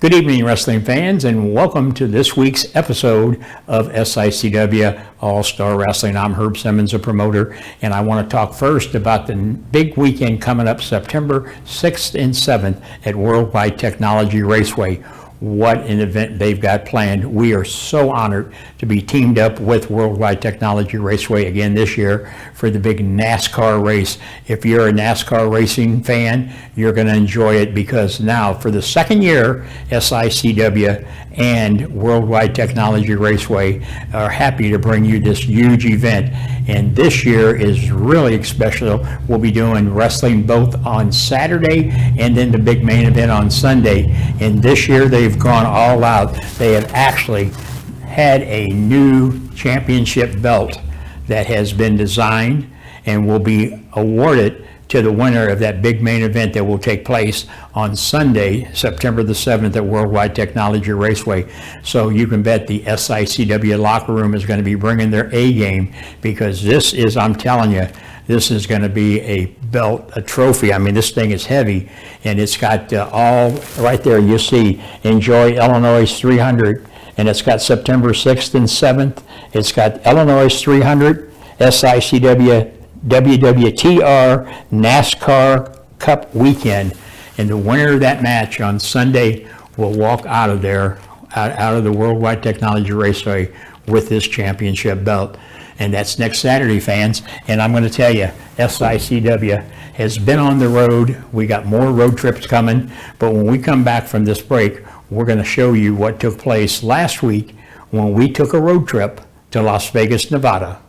Good evening, wrestling fans, and welcome to this week's episode of SICW All-Star Wrestling. I'm Herb Simmons, a promoter, and I want to talk first about the big weekend coming up September 6th and 7th at Worldwide Technology Raceway. What an event they've got planned. We are so honored to be teamed up with Worldwide Technology Raceway again this year for the big NASCAR race. If you're a NASCAR racing fan, you're going to enjoy it because now for the second year, SICW and Worldwide Technology Raceway are happy to bring you this huge event. And this year is really special. We'll be doing wrestling both on Saturday and then the big main event on Sunday. And this year they've gone all out. They have actually had a new championship belt that has been designed and will be awarded to the winner of that big main event that will take place on Sunday, September the 7th at Worldwide Technology Raceway. So you can bet the SICW locker room is going to be bringing their A game, because this is, I'm telling you, this is going to be a belt, a trophy. I mean, this thing is heavy, and it's got all right there. You see, Enjoy Illinois 300, and it's got September 6th and 7th. It's got Illinois 300, SICW WWTR NASCAR Cup weekend, and the winner of that match on Sunday will walk out of there, out of the Worldwide Technology Raceway with this championship belt. And that's next Saturday, fans. And I'm going to tell you, SICW has been on the road. We got more road trips coming, but when we come back from this break, we're going to show you what took place last week when we took a road trip to Las Vegas, Nevada.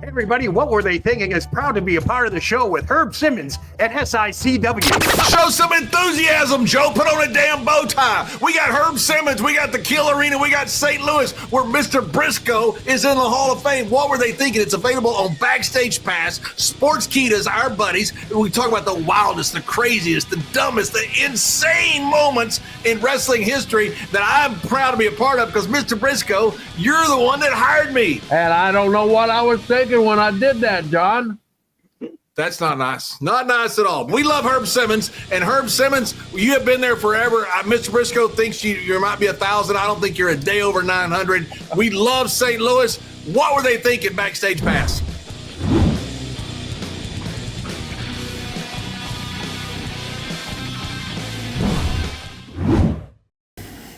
Hey everybody, what were they thinking is proud to be a part of the show with Herb Simmons at SICW. Show some enthusiasm, Joe. Put on a damn bow tie. We got Herb Simmons, we got the Kill Arena, we got St. Louis, where Mr. Briscoe is in the Hall of Fame. What were they thinking? It's available on Backstage Pass. Sports Kita's our buddies. We talk about the wildest, the craziest, the dumbest, the insane moments in wrestling history that I'm proud to be a part of, because Mr. Briscoe, you're the one that hired me. And I don't know what I was thinking when I did that, John. That's not nice. Not nice at all. We love Herb Simmons, and Herb Simmons, you have been there forever. Mr. Briscoe thinks you might be 1,000. I don't think you're a day over 900. We love St. Louis. What were they thinking, Backstage Pass?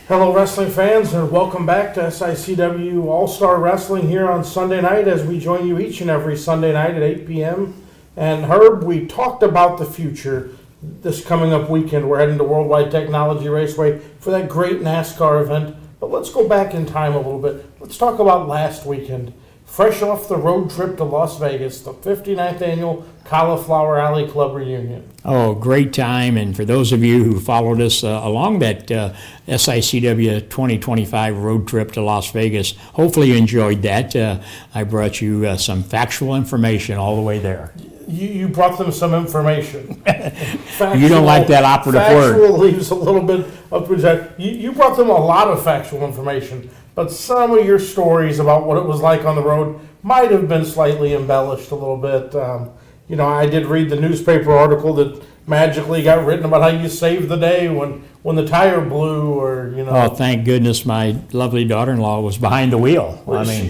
Hello, wrestling fans, and welcome back to SICW All-Star Wrestling here on Sunday night, as we join you each and every Sunday night at 8 p.m. And Herb, we talked about the future this coming up weekend. We're heading to Worldwide Technology Raceway for that great NASCAR event. But let's go back in time a little bit. Let's talk about last weekend. Fresh off the road trip to Las Vegas, the 59th annual Cauliflower Alley Club reunion. Oh, great time. And for those of you who followed us along that SICW 2025 road trip to Las Vegas, hopefully you enjoyed that. I brought you some factual information all the way there. You brought them some information. Factual, you don't like that operative word. Factual leaves a little bit up to that. You brought them a lot of factual information, but some of your stories about what it was like on the road might have been slightly embellished a little bit. I did read the newspaper article that magically got written about how you saved the day when the tire blew, or Oh, thank goodness my lovely daughter-in-law was behind the wheel.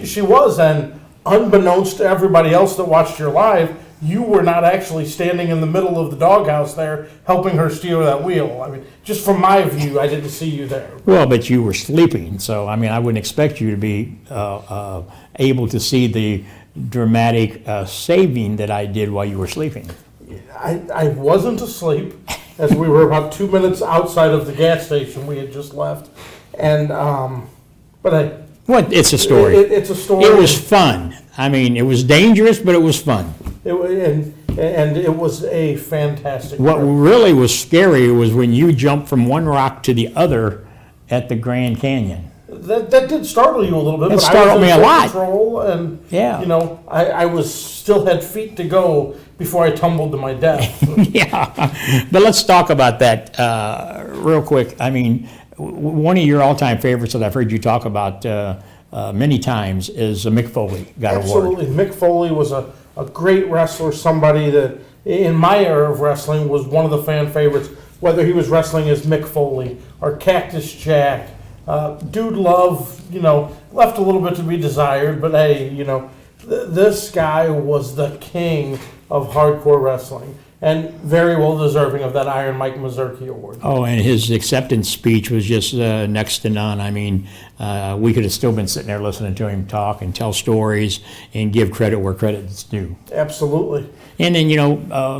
She was, and unbeknownst to everybody else that watched your live, you were not actually standing in the middle of the doghouse there helping her steer that wheel. I mean, just from my view, I didn't see you there. Well, but you were sleeping, so I wouldn't expect you to be able to see the dramatic saving that I did while you were sleeping. I wasn't asleep, as we were about 2 minutes outside of the gas station we had just left, and It's a story. It's a story. It was fun. It was dangerous, but it was fun. And it was a fantastic What trip. really was scary was when you jumped from one rock to the other at the Grand Canyon. That did startle you a little bit. It but startled I was me in a lot. Control, and Yeah. I was still had feet to go before I tumbled to my death. Yeah, but let's talk about that real quick. One of your all-time favorites that I've heard you talk about many times is Mick Foley. Absolutely, Mick Foley was a great wrestler, somebody that in my era of wrestling, was one of the fan favorites, whether he was wrestling as Mick Foley or Cactus Jack. Dude Love, left a little bit to be desired, but hey, this guy was the king of hardcore wrestling, and very well deserving of that Iron Mike Mazurki Award. Oh, and his acceptance speech was just next to none. I mean, we could have still been sitting there listening to him talk and tell stories and give credit where credit is due. Absolutely. And then,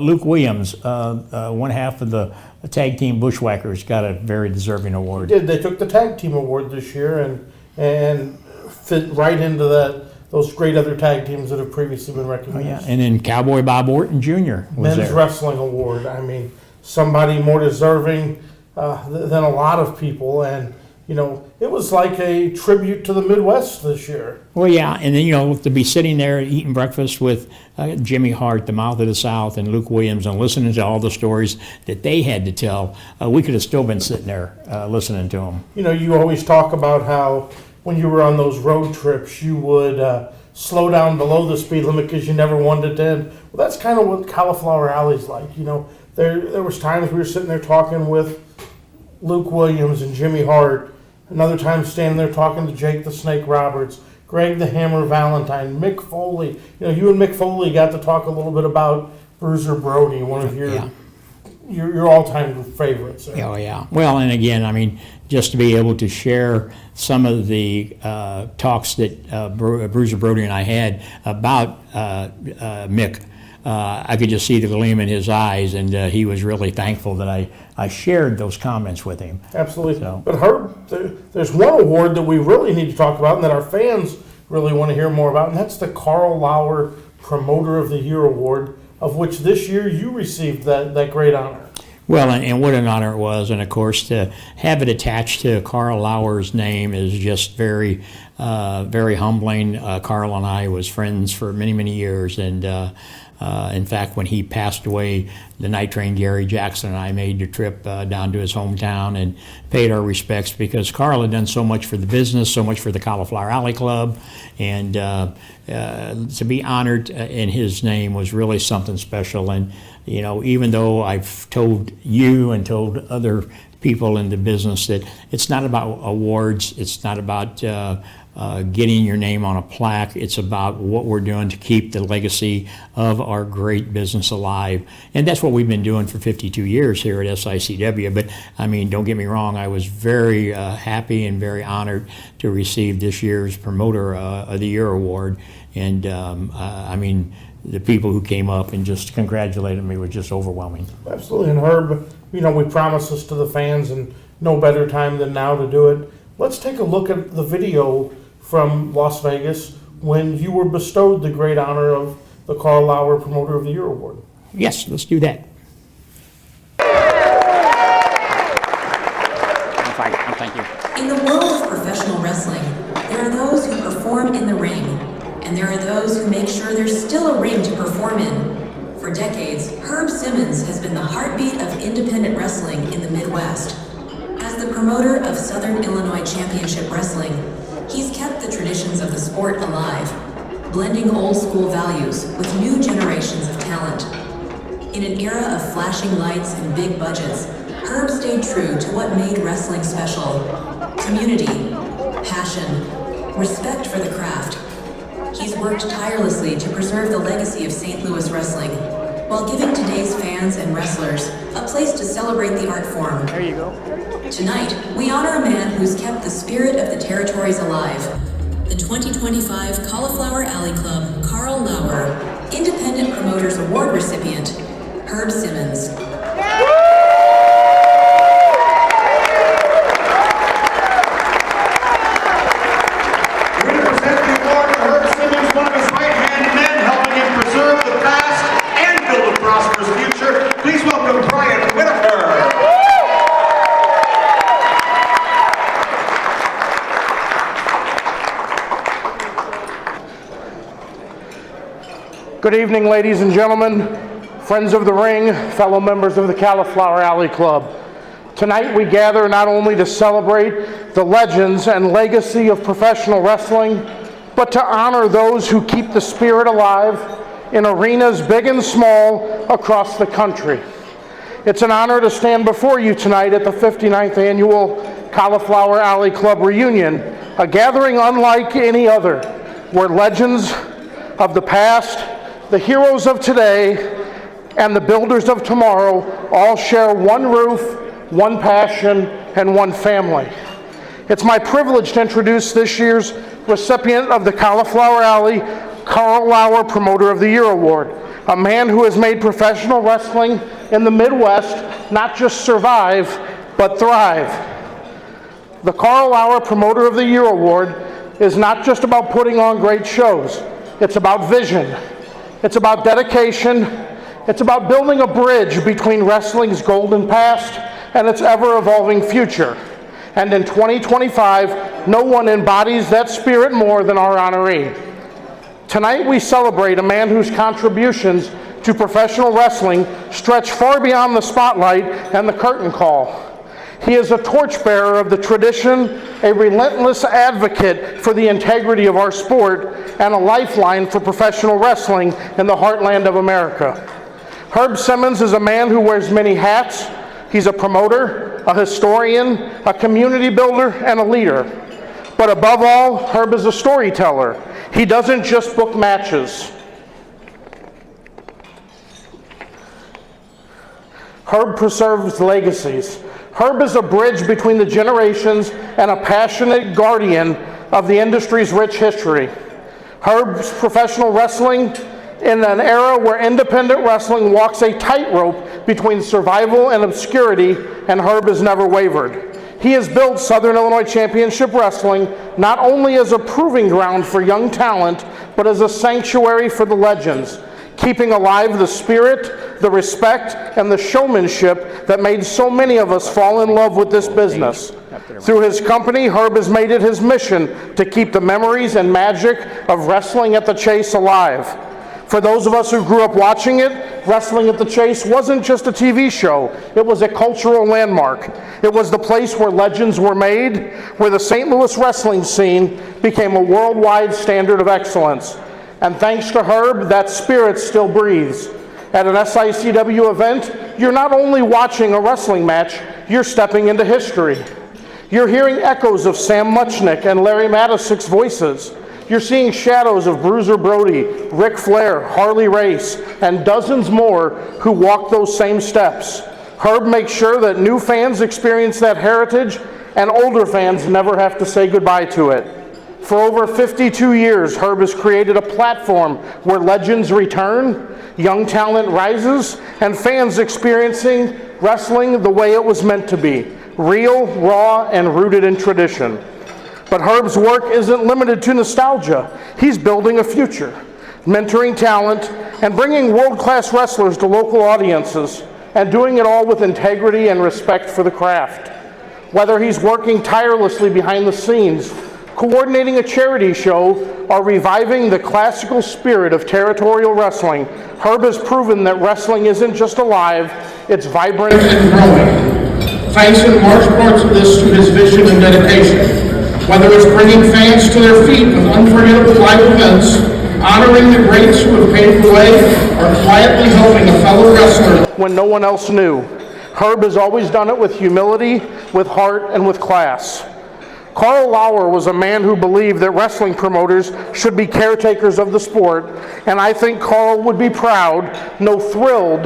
Luke Williams, one half of the tag team Bushwhackers, got a very deserving award. They took the tag team award this year and fit right into those great other tag teams that have previously been recognized. Oh, yeah. And then Cowboy Bob Orton Jr. was Men's there. Wrestling Award. I mean, somebody more deserving than a lot of people. And, it was like a tribute to the Midwest this year. Well, yeah. And then, to be sitting there eating breakfast with Jimmy Hart, the Mouth of the South, and Luke Williams, and listening to all the stories that they had to tell, we could have still been sitting there listening to them. You always talk about how when you were on those road trips, you would slow down below the speed limit because you never wanted to end. Well, that's kind of what Cauliflower Alley's like. There was times we were sitting there talking with Luke Williams and Jimmy Hart. Another time standing there talking to Jake the Snake Roberts, Greg the Hammer Valentine, Mick Foley. You and Mick Foley got to talk a little bit about Bruiser Brody, one of your all-time favorites. Oh, yeah. Well, and again, I mean, just to be able to share some of the talks that Bruiser Brody and I had about Mick, I could just see the gleam in his eyes, and he was really thankful that I shared those comments with him. Absolutely. So. But Herb, there's one award that we really need to talk about and that our fans really want to hear more about, and that's the Carl Lauer Promoter of the Year Award, of which this year you received that great honor. Well, and what an honor it was, and of course to have it attached to Carl Lauer's name is just very, very humbling. Carl and I was friends for many, many years, and in fact, when he passed away, the Night Train Gary Jackson and I made the trip down to his hometown and paid our respects, because Carl had done so much for the business, so much for the Cauliflower Alley Club, and to be honored in his name was really something special. And even though I've told you and told other people in the business that it's not about awards, it's not about getting your name on a plaque, it's about what we're doing to keep the legacy of our great business alive. And that's what we've been doing for 52 years here at SICW. But I mean, don't get me wrong, I was very happy and very honored to receive this year's Promoter of the Year award. And I mean, the people who came up and just congratulated me was just overwhelming. Absolutely. And Herb, we promised this to the fans, and no better time than now to do it. Let's take a look at the video from Las Vegas when you were bestowed the great honor of the Carl Lauer Promoter of the Year Award. Yes, let's do that. Thank you. In the world of professional wrestling, there are those who perform in the ring, and there are those who make sure there's still a ring to perform in. For decades, Herb Simmons has been the heartbeat of independent wrestling in the Midwest. As the promoter of Southern Illinois Championship Wrestling, he's kept the traditions of the sport alive, blending old school values with new generations of talent. In an era of flashing lights and big budgets, Herb stayed true to what made wrestling special: community, passion, respect for the craft. He's worked tirelessly to preserve the legacy of St. Louis wrestling, while giving today's fans and wrestlers a place to celebrate the art form. There you go. Tonight, we honor a man who's kept the spirit of the territories alive. The 2025 Cauliflower Alley Club Carl Lauer Independent Promoters Award recipient, Herb Simmons. Good evening, ladies and gentlemen, friends of the ring, fellow members of the Cauliflower Alley Club. Tonight we gather not only to celebrate the legends and legacy of professional wrestling, but to honor those who keep the spirit alive in arenas big and small across the country. It's an honor to stand before you tonight at the 59th Annual Cauliflower Alley Club Reunion, a gathering unlike any other, where legends of the past, the heroes of today, and the builders of tomorrow all share one roof, one passion, and one family. It's my privilege to introduce this year's recipient of the Cauliflower Alley Carl Lauer Promoter of the Year Award, a man who has made professional wrestling in the Midwest not just survive, but thrive. The Carl Lauer Promoter of the Year Award is not just about putting on great shows. It's about vision. It's about dedication. It's about building a bridge between wrestling's golden past and its ever-evolving future. And in 2025, no one embodies that spirit more than our honoree. Tonight we celebrate a man whose contributions to professional wrestling stretch far beyond the spotlight and the curtain call. He is a torchbearer of the tradition, a relentless advocate for the integrity of our sport, and a lifeline for professional wrestling in the heartland of America. Herb Simmons is a man who wears many hats. He's a promoter, a historian, a community builder, and a leader. But above all, Herb is a storyteller. He doesn't just book matches. Herb preserves legacies. Herb is a bridge between the generations and a passionate guardian of the industry's rich history. Herb's professional wrestling in an era where independent wrestling walks a tightrope between survival and obscurity, and Herb has never wavered. He has built Southern Illinois Championship Wrestling not only as a proving ground for young talent, but as a sanctuary for the legends, keeping alive the spirit, the respect, and the showmanship that made so many of us fall in love with this business. Through his company, Herb has made it his mission to keep the memories and magic of wrestling at the Chase alive. For those of us who grew up watching it, Wrestling at the Chase wasn't just a TV show. It was a cultural landmark. It was the place where legends were made, where the St. Louis wrestling scene became a worldwide standard of excellence. And thanks to Herb, that spirit still breathes. At an SICW event, you're not only watching a wrestling match, you're stepping into history. You're hearing echoes of Sam Muchnick and Larry Matisick's voices. You're seeing shadows of Bruiser Brody, Ric Flair, Harley Race, and dozens more who walk those same steps. Herb makes sure that new fans experience that heritage and older fans never have to say goodbye to it. For over 52 years, Herb has created a platform where legends return, young talent rises, and fans experiencing wrestling the way it was meant to be, real, raw, and rooted in tradition. But Herb's work isn't limited to nostalgia. He's building a future, mentoring talent, and bringing world-class wrestlers to local audiences, and doing it all with integrity and respect for the craft. Whether he's working tirelessly behind the scenes, coordinating a charity show, or reviving the classical spirit of territorial wrestling, Herb has proven that wrestling isn't just alive, it's vibrant and growing. Thanks in large parts of this to his vision and dedication. Whether it's bringing fans to their feet with unforgettable live events, honoring the greats who have paved the way, or quietly helping a fellow wrestler when no one else knew, Herb has always done it with humility, with heart, and with class. Carl Lauer was a man who believed that wrestling promoters should be caretakers of the sport, and I think Carl would be proud, no thrilled,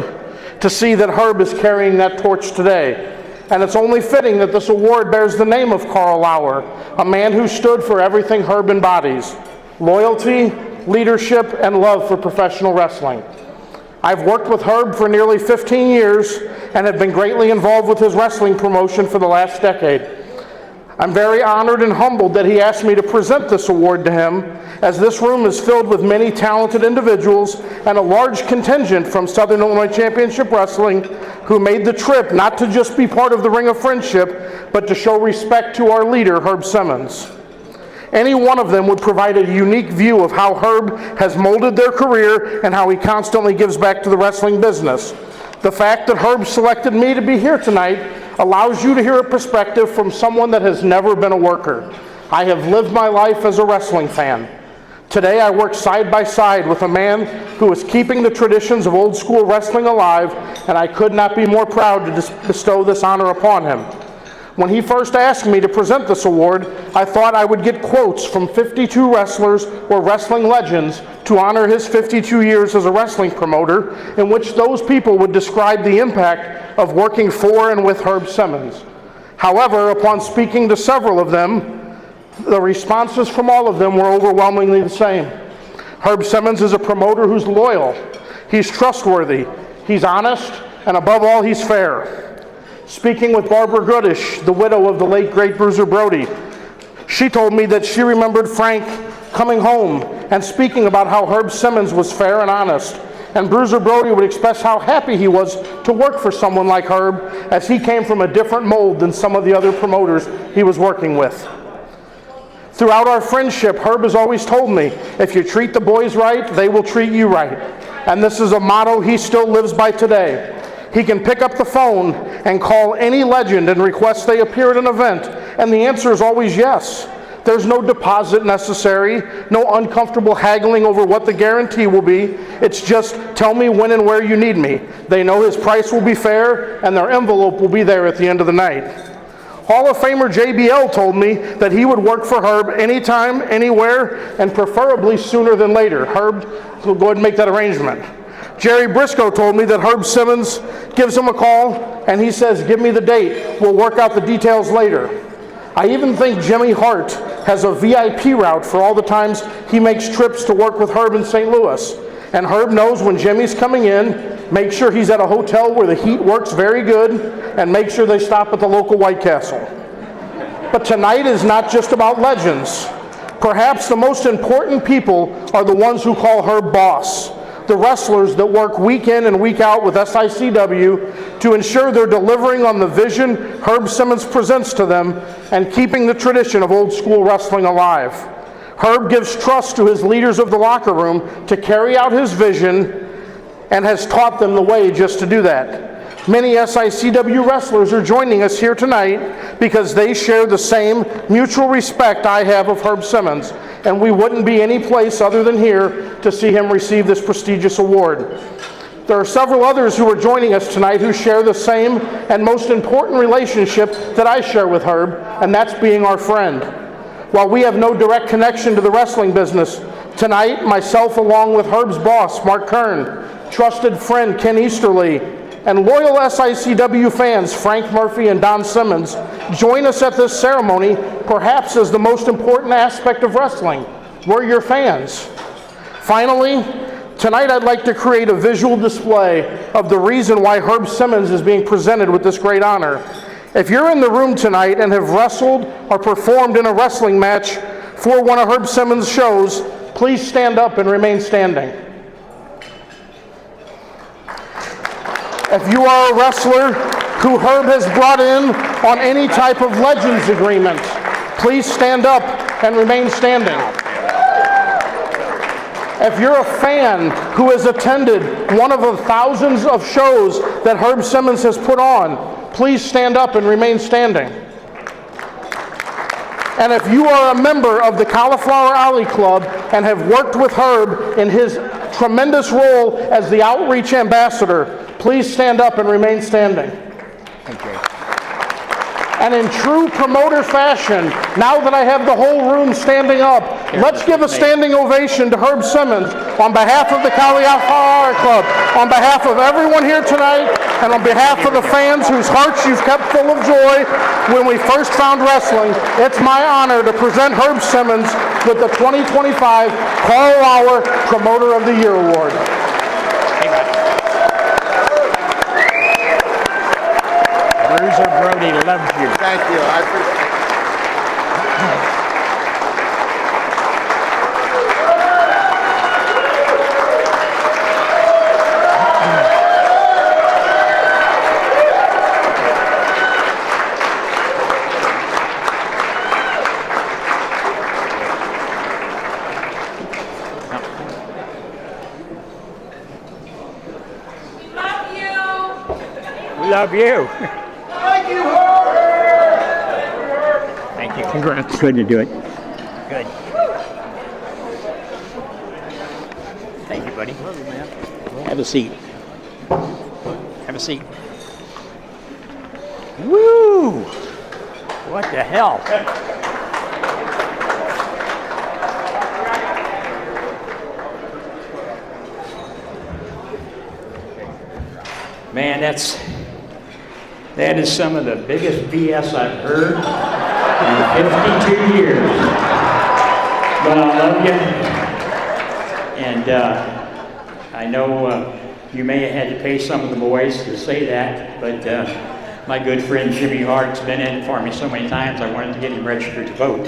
to see that Herb is carrying that torch today. And it's only fitting that this award bears the name of Carl Lauer, a man who stood for everything Herb embodies: loyalty, leadership, and love for professional wrestling. I've worked with Herb for nearly 15 years and have been greatly involved with his wrestling promotion for the last decade. I'm very honored and humbled that he asked me to present this award to him, as this room is filled with many talented individuals and a large contingent from Southern Illinois Championship Wrestling who made the trip not to just be part of the Ring of Friendship, but to show respect to our leader, Herb Simmons. Any one of them would provide a unique view of how Herb has molded their career and how he constantly gives back to the wrestling business. The fact that Herb selected me to be here tonight allows you to hear a perspective from someone that has never been a worker. I have lived my life as a wrestling fan. Today I work side by side with a man who is keeping the traditions of old school wrestling alive, and I could not be more proud to bestow this honor upon him. When he first asked me to present this award, I thought I would get quotes from 52 wrestlers or wrestling legends to honor his 52 years as a wrestling promoter, in which those people would describe the impact of working for and with Herb Simmons. However, upon speaking to several of them, the responses from all of them were overwhelmingly the same. Herb Simmons is a promoter who's loyal, he's trustworthy, he's honest, and above all, he's fair. Speaking with Barbara Goodish, the widow of the late great Bruiser Brody, she told me that she remembered Frank coming home and speaking about how Herb Simmons was fair and honest, and Bruiser Brody would express how happy he was to work for someone like Herb, as he came from a different mold than some of the other promoters he was working with. Throughout our friendship, Herb has always told me, if you treat the boys right, they will treat you right. And this is a motto he still lives by today. He can pick up the phone and call any legend and request they appear at an event, and the answer is always yes. There's no deposit necessary, no uncomfortable haggling over what the guarantee will be. It's just, tell me when and where you need me. They know his price will be fair, and their envelope will be there at the end of the night. Hall of Famer JBL told me that he would work for Herb anytime, anywhere, and preferably sooner than later. Herb will go ahead and make that arrangement. Jerry Briscoe told me that Herb Simmons gives him a call and he says, give me the date, we'll work out the details later. I even think Jimmy Hart has a VIP route for all the times he makes trips to work with Herb in St. Louis. And Herb knows when Jimmy's coming in, make sure he's at a hotel where the heat works very good, and make sure they stop at the local White Castle. But tonight is not just about legends. Perhaps the most important people are the ones who call Herb boss, the wrestlers that work week in and week out with SICW to ensure they're delivering on the vision Herb Simmons presents to them and keeping the tradition of old school wrestling alive. Herb gives trust to his leaders of the locker room to carry out his vision and has taught them the way just to do that. Many SICW wrestlers are joining us here tonight because they share the same mutual respect I have of Herb Simmons, and we wouldn't be any place other than here to see him receive this prestigious award. There are several others who are joining us tonight who share the same and most important relationship that I share with Herb, and that's being our friend. While we have no direct connection to the wrestling business, tonight, myself along with Herb's boss, Mark Kern, trusted friend Ken Easterly, and loyal SICW fans Frank Murphy and Don Simmons join us at this ceremony, perhaps as the most important aspect of wrestling. We're your fans. Finally, tonight I'd like to create a visual display of the reason why Herb Simmons is being presented with this great honor. If you're in the room tonight and have wrestled or performed in a wrestling match for one of Herb Simmons' shows, please stand up and remain standing. If you are a wrestler who Herb has brought in on any type of Legends agreement, please stand up and remain standing. If you're a fan who has attended one of the thousands of shows that Herb Simmons has put on, please stand up and remain standing. And if you are a member of the Cauliflower Alley Club and have worked with Herb in his tremendous role as the outreach ambassador, please stand up and remain standing. And in true promoter fashion, now that I have the whole room standing up, let's give a standing ovation to Herb Simmons on behalf of the Cauliflower Club, on behalf of everyone here tonight, and on behalf of the fans whose hearts you've kept full of joy when we first found wrestling. It's my honor to present Herb Simmons with the 2025 Carl Lauer Promoter of the Year Award. Bruiser Brody loves you. Thank you. I appreciate it. We love you. Thank you. Congrats. Good to do it. Good. buddy. Have a seat. Have a seat. Woo! What the hell? Man, that is some of the biggest BS I've heard in 52 years. But I love you, and I know you may have had to pay some of the boys to say that, but my good friend Jimmy Hart's been in for me so many times I wanted to get him registered to vote.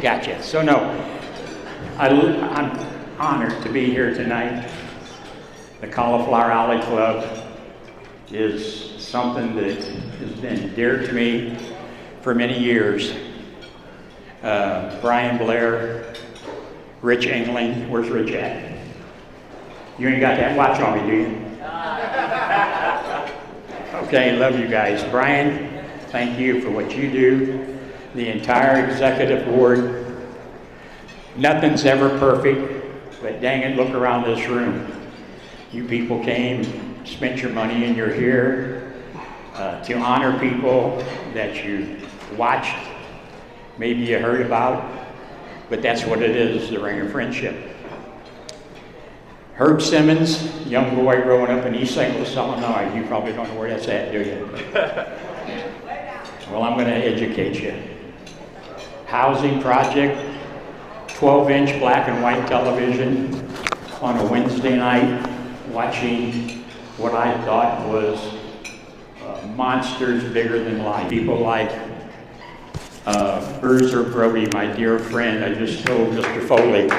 Gotcha. So no, I'm honored to be here tonight. The Cauliflower Alley Club is something that has been dear to me for many years. Brian Blair, Rich Engling, where's Rich at? You ain't got that watch on me, do you? Okay, love you guys. Brian, thank you for what you do. The entire executive board. Nothing's ever perfect, but dang it, look around this room. You people came, spent your money, and you're here to honor people that you watched, maybe you heard about, but that's what it is, the ring of friendship. Herb Simmons, young boy growing up in East St. Louis, Illinois. You probably don't know where that's at, do you? Well, I'm going to educate you. Housing project, 12-inch black and white television on a Wednesday night, watching what I thought was monsters bigger than life. People like Bruiser Brody, my dear friend. I just told Mr. Foley,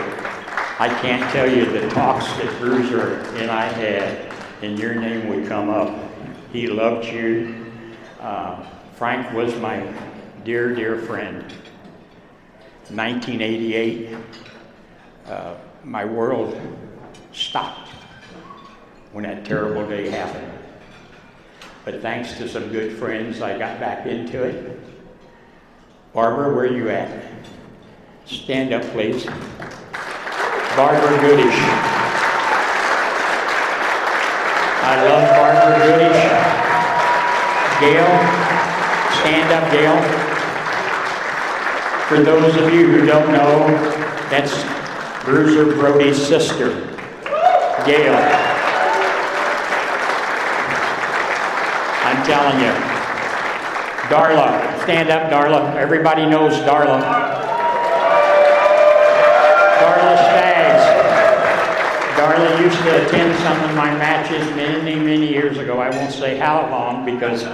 I can't tell you the talks that Bruiser and I had, and your name would come up. He loved you. Frank was my dear, dear friend. 1988, my world stopped when that terrible day happened. But thanks to some good friends, I got back into it. Barbara, where are you at? Stand up, please. Barbara Goodish. I love Barbara Goodish. Gail, stand up, Gail. For those of you who don't know, that's Bruiser Brody's sister, Gail. I'm telling you. Darla, stand up, Darla. Everybody knows Darla. Darla Staggs. Darla used to attend some of my matches many, many years ago. I won't say how long because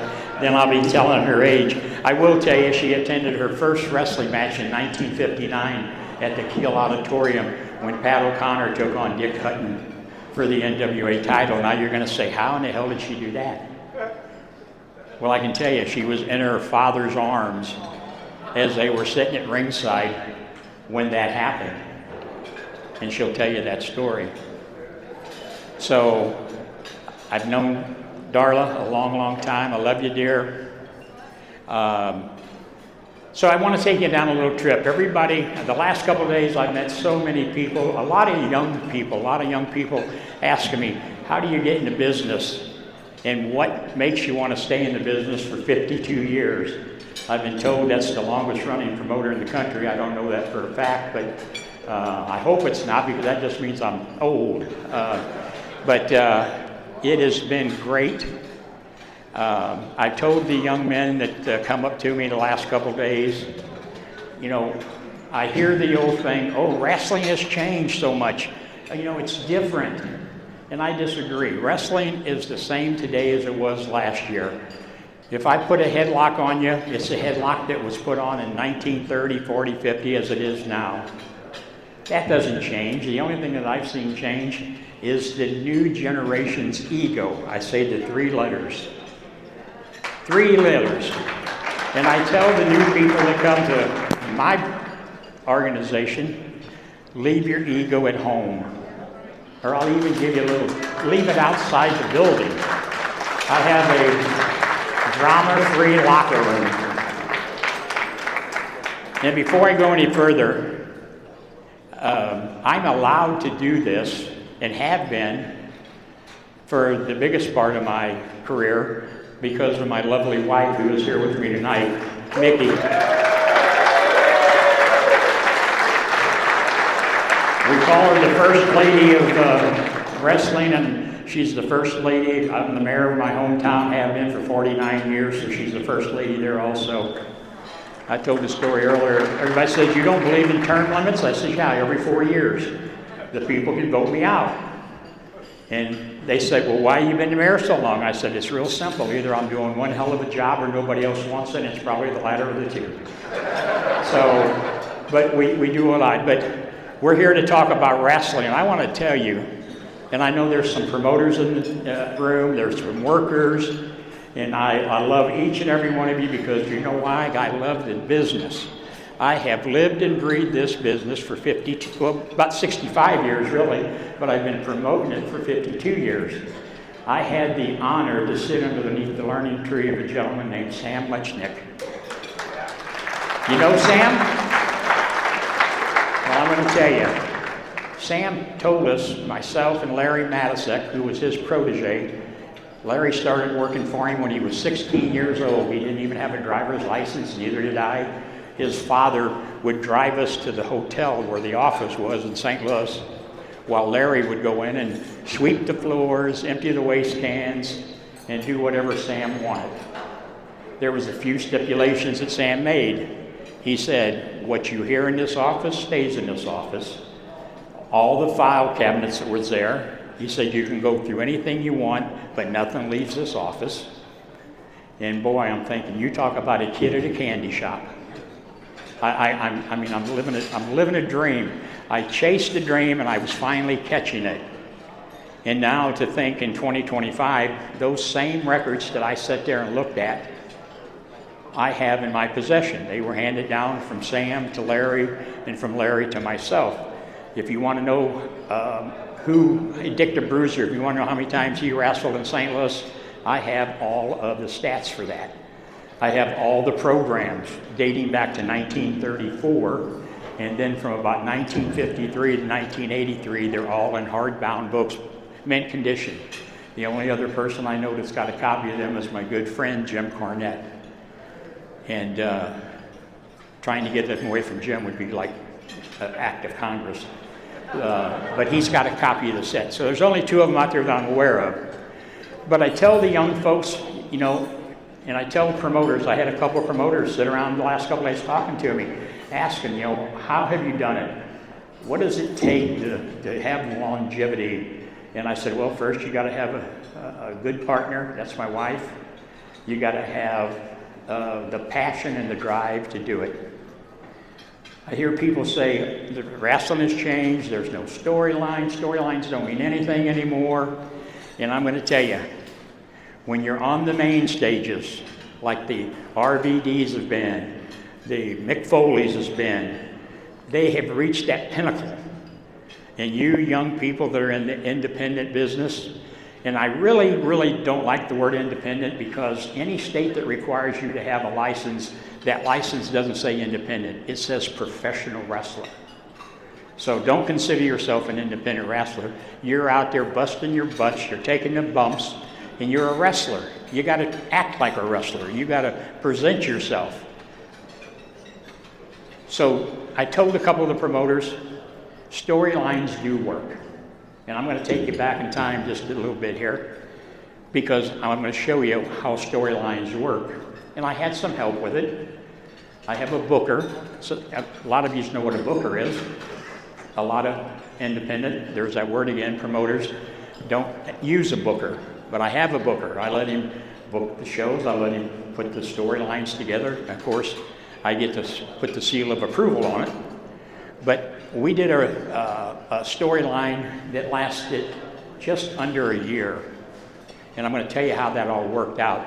then I'll be telling her age. I will tell you she attended her first wrestling match in 1959 at the Kiel Auditorium when Pat O'Connor took on Dick Hutton for the NWA title. Now you're going to say, how in the hell did she do that? Well, I can tell you, she was in her father's arms as they were sitting at ringside when that happened. And she'll tell you that story. So, I've known Darla a long, long time. I love you, dear. So I want to take you down a little trip. Everybody, the last couple of days I've met so many people, a lot of young people asking me, how do you get into business? And what makes you want to stay in the business for 52 years? I've been told that's the longest running promoter in the country. I don't know that for a fact, but I hope it's not because that just means I'm old. But it has been great. I told the young men that come up to me the last couple of days, you know, I hear the old thing, oh, wrestling has changed so much. You know, it's different. And I disagree. Wrestling is the same today as it was last year. If I put a headlock on you, it's a headlock that was put on in 1930, 40, 50 as it is now. That doesn't change. The only thing that I've seen change is the new generation's ego. I say the 3 letters. 3 letters. And I tell the new people that come to my organization, leave your ego at home. Or I'll even give you a little, leave it outside the building. I have a drama-free locker room. And before I go any further, I'm allowed to do this and have been for the biggest part of my career because of my lovely wife who is here with me tonight, Mickey. We call her the first lady of wrestling, and she's the first lady. I'm the mayor of my hometown, have been for 49 years, so she's the first lady there also. I told the story earlier. Everybody says, you don't believe in term limits? I said, yeah, every 4 years. The people can vote me out. And they said, well, why have you been the mayor so long? I said, it's real simple. Either I'm doing one hell of a job or nobody else wants it, and it's probably the latter of the two. So, but we do a lot. But we're here to talk about wrestling, and I want to tell you, and I know there's some promoters in the room, there's some workers, and I love each and every one of you because you know why? I love the business. I have lived and breathed this business for about 65 years really, but I've been promoting it for 52 years. I had the honor to sit underneath the learning tree of a gentleman named Sam Lechnick. You know Sam? Well, I'm going to tell you. Sam told us, myself and Larry Matisek, who was his protege. Larry started working for him when he was 16 years old. He didn't even have a driver's license, neither did I. His father would drive us to the hotel where the office was in St. Louis, while Larry would go in and sweep the floors, empty the waste cans, and do whatever Sam wanted. There was a few stipulations that Sam made. He said, what you hear in this office stays in this office. All the file cabinets that was there, he said you can go through anything you want, but nothing leaves this office. And boy, I'm thinking, you talk about a kid at a candy shop. I'm living a dream. I chased a dream and I was finally catching it. And now to think in 2025, those same records that I sat there and looked at, I have in my possession. They were handed down from Sam to Larry and from Larry to myself. If you want to know who Dick the Bruiser, if you want to know how many times he wrestled in St. Louis, I have all of the stats for that. I have all the programs dating back to 1934, and then from about 1953 to 1983, they're all in hardbound books, mint condition. The only other person I know that's got a copy of them is my good friend, Jim Cornette. And trying to get them away from Jim would be like an act of Congress. But he's got a copy of the set. So there's only two of them out there that I'm aware of. But I tell the young folks, you know, and I tell promoters, I had a couple of promoters sit around the last couple of days talking to me, asking, you know, how have you done it? What does it take to have longevity? And I said, well, first you got to have a good partner. That's my wife. You got to have the passion and the drive to do it. I hear people say the wrestling has changed. There's no storyline. Storylines don't mean anything anymore. And I'm going to tell you, when you're on the main stages, like the RVDs have been, the Mick Foley's has been, they have reached that pinnacle. And you young people that are in the independent business, and I really, really don't like the word independent because any state that requires you to have a license, that license doesn't say independent, it says professional wrestler. So don't consider yourself an independent wrestler. You're out there busting your butts, you're taking the bumps, and you're a wrestler. You got to act like a wrestler. You got to present yourself. So I told a couple of the promoters, storylines do work. And I'm going to take you back in time just a little bit here because I'm going to show you how storylines work. And I had some help with it. I have a booker. So a lot of you know what a booker is. A lot of independent, there's that word again, promoters don't use a booker. But I have a booker. I let him book the shows. I let him put the storylines together. Of course, I get to put the seal of approval on it. But we did a storyline that lasted just under a year. And I'm going to tell you how that all worked out.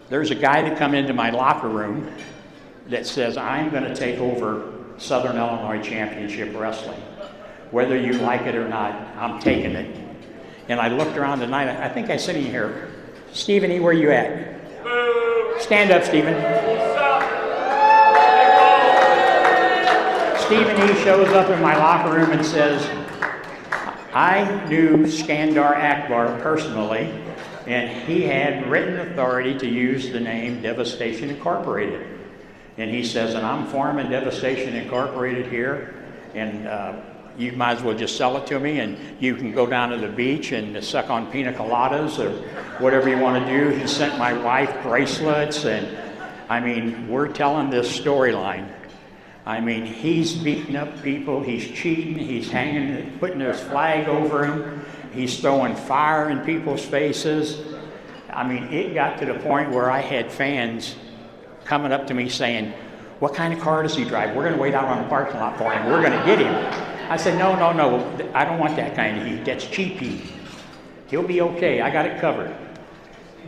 There's a guy that come into my locker room that says, I'm going to take over Southern Illinois Championship Wrestling. Whether you like it or not, I'm taking it. And I looked around tonight, I think I said in here, Stephen E., where you at? Stand up, Stephen. Stephen E. shows up in my locker room and says, I knew Skandar Akbar personally, and he had written authority to use the name Devastation Incorporated. And he says, and I'm forming Devastation Incorporated here, and you might as well just sell it to me, and you can go down to the beach and suck on pina coladas or whatever you want to do. He sent my wife bracelets, and I mean, we're telling this storyline. I mean, he's beating up people, he's cheating, he's hanging, putting his flag over him, he's throwing fire in people's faces. I mean, it got to the point where I had fans coming up to me saying, what kind of car does he drive? We're going to wait out on the parking lot for him. We're going to get him. I said, no, I don't want that kind of heat. That's cheap heat. He'll be okay. I got it covered.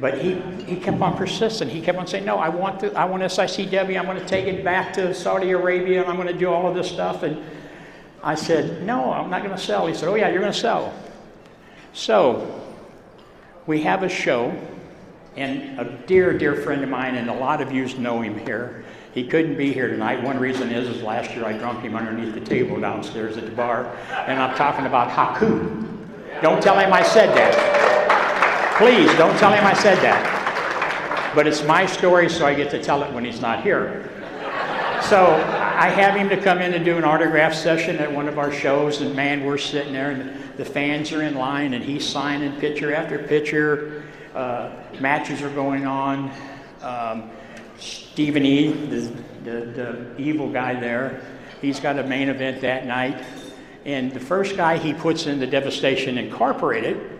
But he kept on persisting. He kept on saying, no, I want SICW. I'm going to take it back to Saudi Arabia, and I'm going to do all of this stuff. And I said, no, I'm not going to sell. He said, oh, yeah, you're going to sell. So we have a show, and a dear, dear friend of mine, and a lot of you know him here. He couldn't be here tonight. One reason is last year I drunk him underneath the table downstairs at the bar, and I'm talking about Haku. Don't tell him I said that. Please, don't tell him I said that. But it's my story, so I get to tell it when he's not here. So I have him to come in and do an autograph session at one of our shows, and man, we're sitting there, and the fans are in line, and he's signing picture after picture. Matches are going on. Stephen E., the evil guy there, he's got a main event that night. And the first guy he puts in the Devastation Incorporated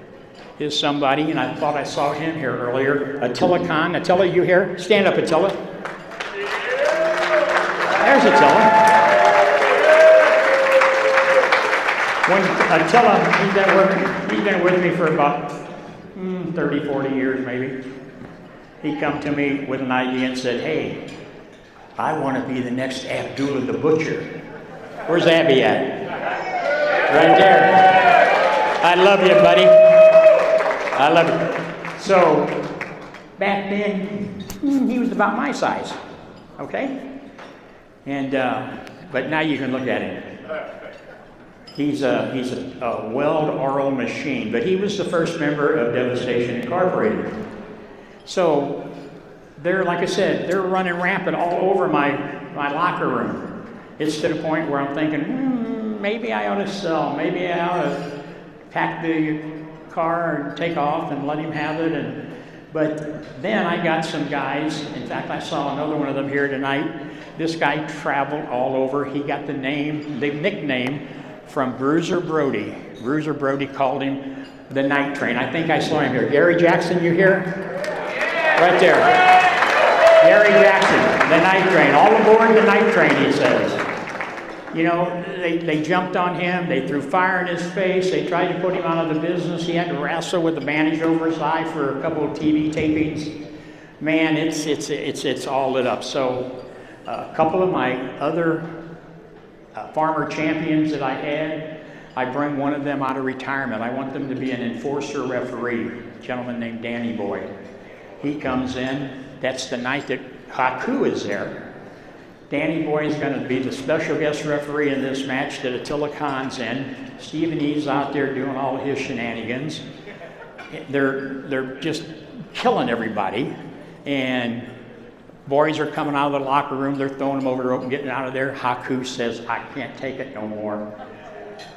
is somebody, and I thought I saw him here earlier, Attila Khan. Attila, you here? Stand up, Attila. There's Attila. When Attila, he's been with me for about 30, 40 years maybe. He come to me with an idea and said, hey, I want to be the next Abdullah the Butcher. Where's Abby at? Right there. I love you, buddy. I love you. So back then, he was about my size, okay? And but now you can look at him. He's a weld oral machine, but he was the first member of Devastation Incorporated. So they're, like I said, they're running rampant all over my locker room. It's to the point where I'm thinking, maybe I ought to sell. Maybe I ought to pack the car and take off and let him have it. But then I got some guys. In fact, I saw another one of them here tonight. This guy traveled all over. He got the nickname from Bruiser Brody. Bruiser Brody called him the Night Train. I think I saw him here. Gary Jackson, you here? Right there. Gary Jackson, the Night Train. All aboard the Night Train, he says. You know, they jumped on him. They threw fire in his face. They tried to put him out of the business. He had to wrestle with a bandage over his eye for a couple of TV tapings. Man, it's all lit up. So a couple of my other farmer champions that I had, I bring one of them out of retirement. I want them to be an enforcer referee, a gentleman named Danny Boy. He comes in. That's the night that Haku is there. Danny Boy is going to be the special guest referee in this match that Attila Khan's in. Stephen E's out there doing all his shenanigans. They're just killing everybody. And boys are coming out of the locker room. They're throwing them over the rope and getting out of there. Haku says, I can't take it no more.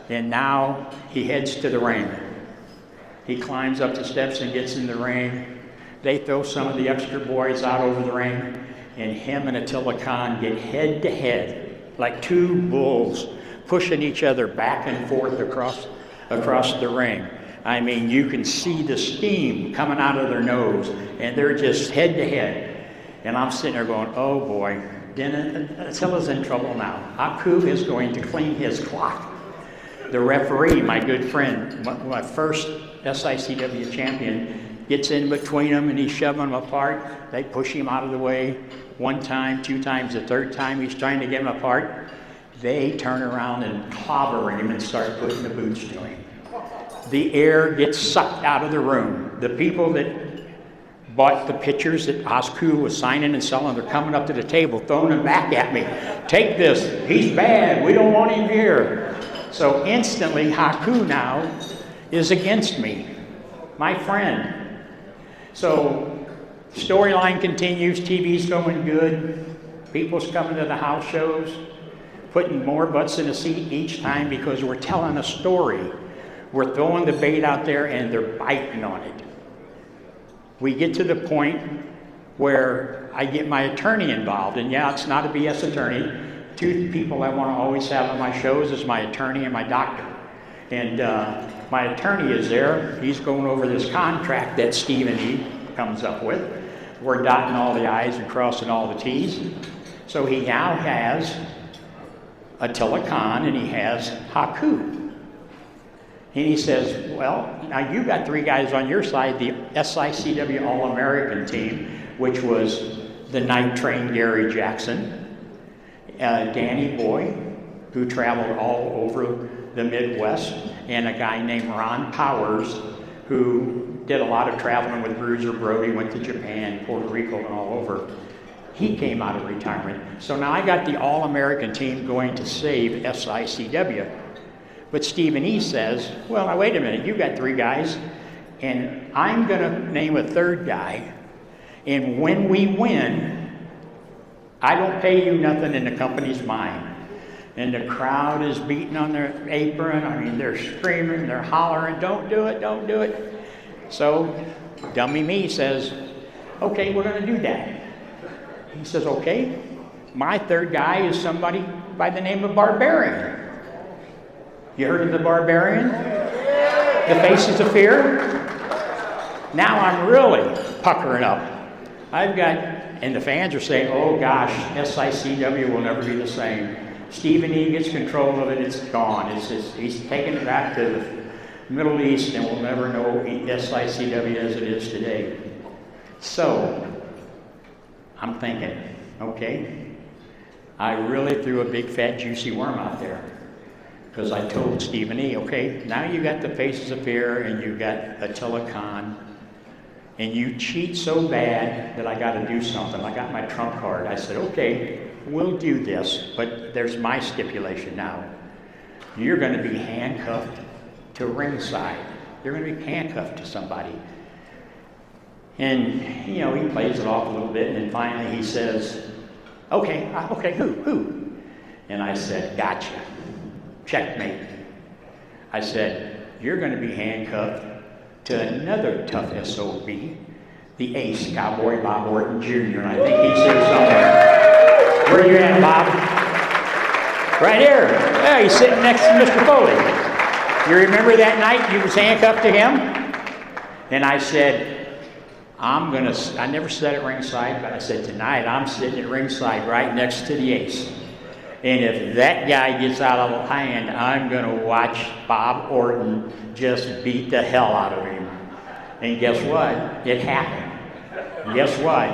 And now he heads to the ring. He climbs up the steps and gets in the ring. They throw some of the extra boys out over the ring, and him and Attila Khan get head to head like two bulls pushing each other back and forth across the ring. I mean, you can see the steam coming out of their nose, and they're just head to head. And I'm sitting there going, oh boy, Attila's in trouble now. Haku is going to clean his clock. The referee, my good friend, my first SICW champion, gets in between them and he's shoving them apart. They push him out of the way. One time, two times, the third time he's trying to get them apart. They turn around and clobber him and start putting the boots to him. The air gets sucked out of the room. The people that bought the pictures that Haku was signing and selling. They're coming up to the table, throwing them back at me. Take this, he's bad, we don't want him here. So instantly, Haku now is against me, my friend. So storyline continues, TV's going good, people's coming to the house shows, putting more butts in the seat each time because we're telling a story. We're throwing the bait out there and they're biting on it. We get to the point where I get my attorney involved, and yeah, it's not a BS attorney. Two people I want to always have on my shows is my attorney and my doctor. And my attorney is there. He's going over this contract that Stephen E. comes up with. We're dotting all the I's and crossing all the T's. So he now has Attila Khan and he has Haku. And he says, well, now you got three guys on your side, the SICW All-American team, which was the night train Gary Jackson, Danny Boy, who traveled all over the Midwest, and a guy named Ron Powers, who did a lot of traveling with Bruiser Brody, went to Japan, Puerto Rico, and all over. He came out of retirement. So now I got the All-American team going to save SICW. But Stephen E. says, well, now wait a minute, you got three guys, and I'm going to name a third guy, and when we win, I don't pay you nothing and the company's mine. And the crowd is beating on their apron. I mean, they're screaming, they're hollering, don't do it, don't do it. So dummy me says, okay, we're going to do that. He says, okay, my third guy is somebody by the name of Barbarian. You heard of the Barbarian? The Faces of Fear? Now I'm really puckering up. I've got, and the fans are saying, oh gosh, SICW will never be the same. Stephen E. gets control of it, it's gone. He's taken it back to the Middle East and we'll never know SICW as it is today. So, I'm thinking, okay, I really threw a big fat juicy worm out there. Because I told Stephen E., okay, now you got the Faces of Fear and you got Attila Khan, and you cheat so bad that I got to do something. I got my trump card. I said, okay, we'll do this, but there's my stipulation now. You're going to be handcuffed to ringside. You're going to be handcuffed to somebody. And, you know, he plays it off a little bit, and then finally he says, okay, who? And I said, gotcha. Checkmate. I said, you're going to be handcuffed to another tough SOB, the ace, Cowboy Bob Orton Jr., and I think he's here somewhere. Where you at, Bob? Right here. Yeah, he's sitting next to Mr. Foley. You remember that night you was handcuffed to him? And I said, I never said at ringside, but I said, tonight I'm sitting at ringside right next to the ace. And if that guy gets out of hand, I'm going to watch Bob Orton just beat the hell out of him. And guess what? It happened. And guess what?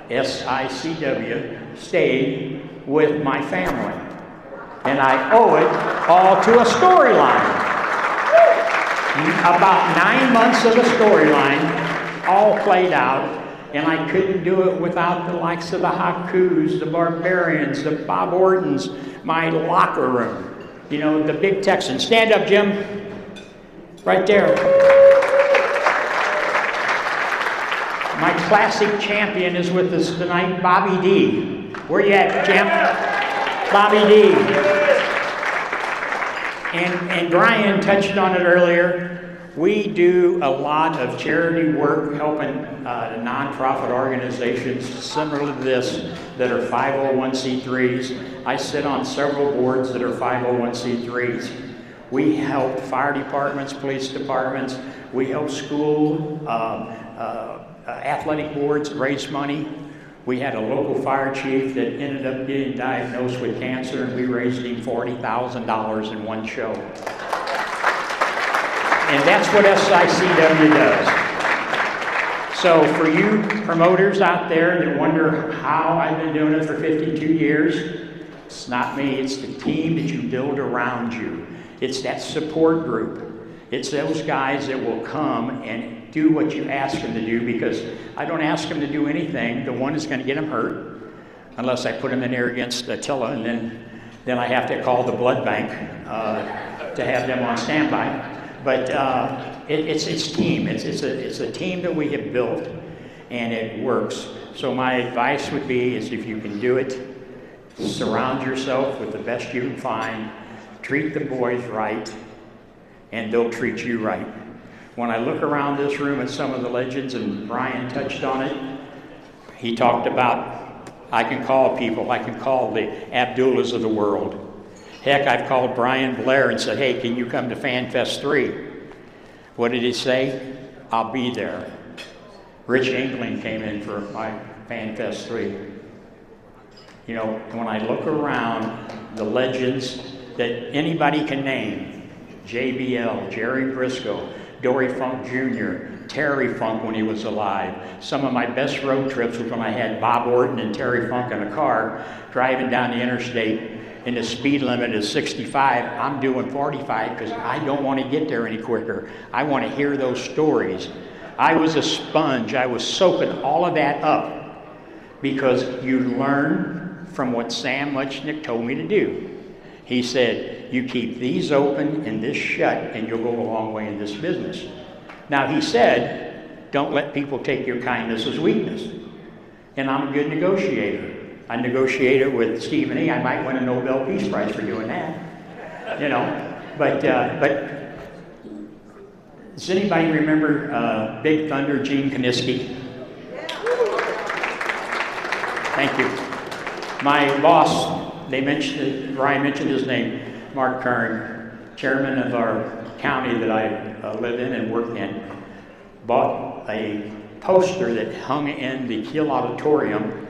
SICW stayed with my family. And I owe it all to a storyline. About 9 months of a storyline, all played out. And I couldn't do it without the likes of the Hakus, the Barbarians, the Bob Ortons, my locker room. You know, the big Texans. Stand up, Jim. Right there. My classic champion is with us tonight, Bobby D. Where you at, champ? Bobby D. And Brian touched on it earlier. We do a lot of charity work helping nonprofit organizations similar to this that are 501c3s. I sit on several boards that are 501c3s. We help fire departments, police departments. We help school athletic boards raise money. We had a local fire chief that ended up getting diagnosed with cancer, and we raised him $40,000 in one show. And that's what SICW does. So for you promoters out there that wonder how I've been doing it for 52 years, it's not me, it's the team that you build around you. It's that support group. It's those guys that will come and do what you ask them to do, because I don't ask them to do anything. The one is going to get them hurt, unless I put them in there against Attila, and then I have to call the blood bank to have them on standby. But it's team. It's a team that we have built, and it works. So my advice would be is, if you can do it, surround yourself with the best you can find, treat the boys right, and they'll treat you right. When I look around this room at some of the legends, and Brian touched on it, he talked about, I can call people, I can call the Abdullahs of the world. Heck, I've called Brian Blair and said, hey, can you come to FanFest 3? What did he say? I'll be there. Rich Inkling came in for my FanFest 3. You know, when I look around the legends that anybody can name, JBL, Jerry Briscoe, Dory Funk Jr., Terry Funk when he was alive. Some of my best road trips was when I had Bob Orton and Terry Funk in a car driving down the interstate, and the speed limit is 65. I'm doing 45 because I don't want to get there any quicker. I want to hear those stories. I was a sponge. I was soaking all of that up, because you learn from what Sam Muchnick told me to do. He said, you keep these open and this shut, and you'll go a long way in this business. Now, he said, don't let people take your kindness as weakness. And I'm a good negotiator. I negotiated with Stephen E. I might win a Nobel Peace Prize for doing that. You know, but does anybody remember Big Thunder Gene Kiniski? Thank you. My boss, Brian mentioned his name, Mark Kern, chairman of our county that I live in and work in, bought a poster that hung in the Kiel Auditorium